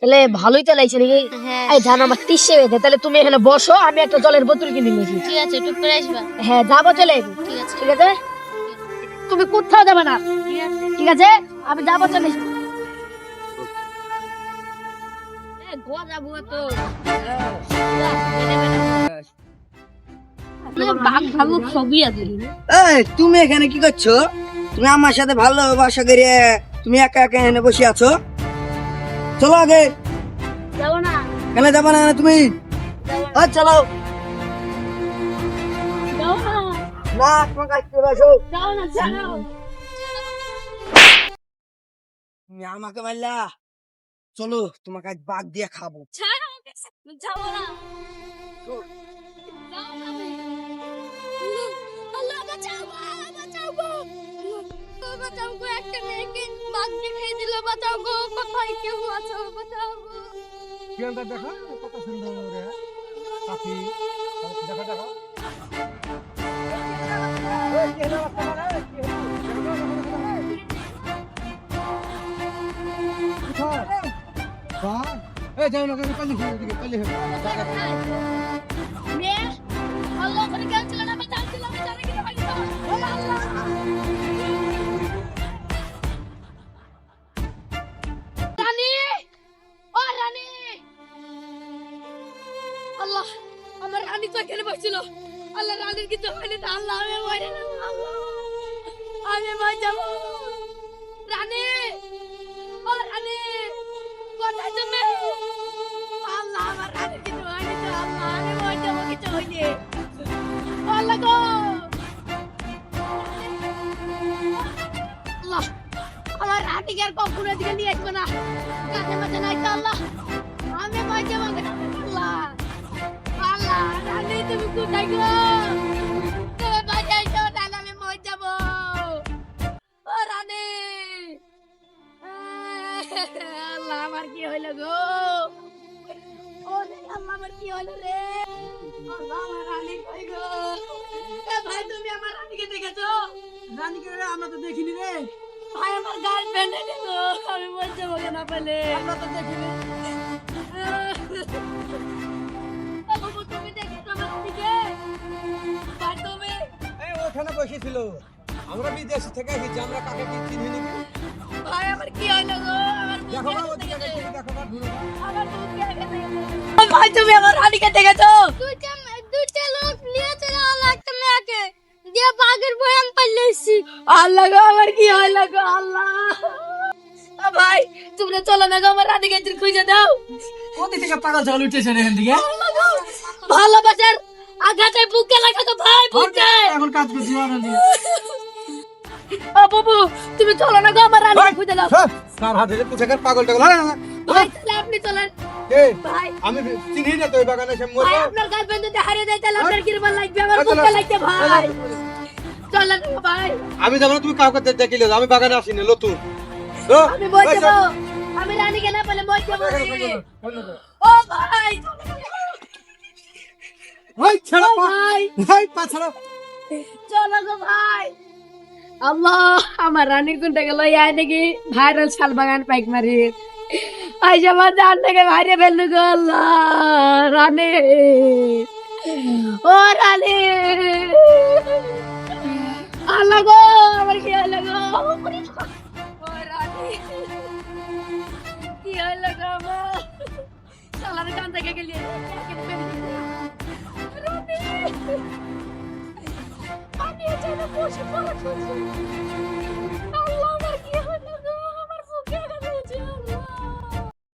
তাহলে ভালোই তো লাগছে নাকি? এই ধান আমার 30 বেঁধে, তাহলে তুমি এখানে বসো, আমি একটা জলের বোতল কিনে নিয়েছি। ঠিক আছে, একটু করে আসবা। হ্যাঁ যাবো, চলে যাবো। ঠিক আছে। ঠিক আছে, তুমি কোথাও যাবে না। ঠিক আছে। ঠিক আছে, আমি যাবো, চলে আসবো। গোয়া যাবো তো। বাঘ ভাবুক সবই আছে। এই তুমি এখানে কি করছো? তুমি আমার সাথে ভালোবাসা করে তুমি একা একা এখানে বসে আছো? চলো আগে। যাবো না, কেন যাবে না তুমি? চলো যাবো না, না, তোমার কাছে চলে আসো। যাবো না, যাবো। তুমি আমাকে মারলা, চলো তোমাকে আজ বাঘ দিয়ে খাবো। যাবো না। আল্লাহ বাঁচাও, বাঁচাও গো, বাঁচাও গো, একটা মেয়েকে বাঘ খেয়ে দিল, বাঁচাও গো, কোথায় কেউ আছো, বাঁচাও গো। দেখো কত সুন্দর রে পাখি, দেখো দেখো। এই যাও না, পালি হয়ে দিকে পালি হয়ে। মেয়ে আল্লাহ করে গেছিল না, আমি জানছিলাম আমি জানি কিনা পাইছো। ও আল্লাহ, রানী, ও রানী, আল্লাহ আমার রানী তো এখানে বসছিল। আল্লাহ রানীর কিছু হয়নি তো, আল্লাহ আমি মরে যাব, আল্লাহ আমি মরে যাব। রানী, ও রানী, কোথায় তুমি? আল্লাহ আমার রানীর কিছু হয়নি তো, আল্লাহ আমি মরে যাব, কিছু হয়নি। আল্লাহ গো, আল্লাহ আমার রানীকে আর কখনো এদিকে নিয়ে আসবে না, কাছে মাঝে নাই তো, আল্লাহ আমি মরে যাব, আল্লাহ আল্লাহ রানী তুমি কোথায় গো? তুমি বাঁচাইছো, নাহলে আমি মরে যাব। ও রানী, আল্লাহ আমার কি হইল গো? ও রে আল্লাহ আমার কি হইল রে? আল্লাহ আমার রানী কই গো? এ ভাই তুমি আমার রানীকে দেখেছো? রানীকে আমরা তো দেখিনি রে। ভাই আমার গার্লফ্রেন্ড এটা গো, আমি মরে যাবো না পেলে। আমরা তো দেখিনি। বাবু তুমি দেখেছো আমার রানীকে? ভাই তুমি এই ওখানে বসেছিল, আমরা বিদেশ থেকে এসেছি, আমরা কাকে কি চিনি নাকি? ভাই আমার কি হইলো গো? আমার দেখো না বুকে ওদিকে দেখেছে। দেখো না ঘুরে না। আমার বুকে দেখেছে। ভাই তুমি আমার রানীকে দেখেছো? দুইটা লোক নিয়েছে আল্লাহ একটা মেয়েকে দিয়ে বাঘের বয়ান পাইলেছি। আল্লাহ গো আমার কি হইলো গো আল্লাহ? ও ভাই তোমরা চলো না গো, আমার রানীকে একটু খুঁজে দাও। কোথা থেকে পাগল ছাগল উঠেছে রে এখান থেকে? আল্লাহ গো, ভালোবাসার আঘাতে বুকে লাগাতো ভাই, বুকে। এখন কাজ করছি না দিয়ে। ও বাবু তুমি চলো না গো, আমার রানীকে খুঁজে দাও। কার হাতে রে কোথাকার পাগল টাগল? ভাই তাহলে আপনি চলেন। এই ভাই আমি চিনি না তো এই বাগানে সে ভাই মরবো। আপনার গার্লফ্রেন্ড যদি হারিয়ে যায় তাহলে আপনার কিরকম লাগবে? আমার বুকে লাগবে ভাই। চলেন গো ভাই, আমি যাবো না, তুমি কাউকে দেখিলে আমি বাগানে আসিনি নতুন। আমি মরে যাবো, আমি রানীকে না পেলে মরে যাবো রে। ও ভাই, ওই ছেড়ে ও ভাই ভাই পা ছাড়ো। চলো গো ভাই। আল্লাহ আমার রানীর কোনটা গেল ইয়াই নাকি ভাইরাল শাল বাগান পাইক মারি আই যাবা জান থেকে বাইরে ফেললু গো। আল্লাহ রানী, ও রানী, আল্লাহ গো আমার কি হলো গো? ও রানী কি হলো গো আমার? শালার কান থেকে গেলি রানী, আমি এখানে বসে পড়া করছি।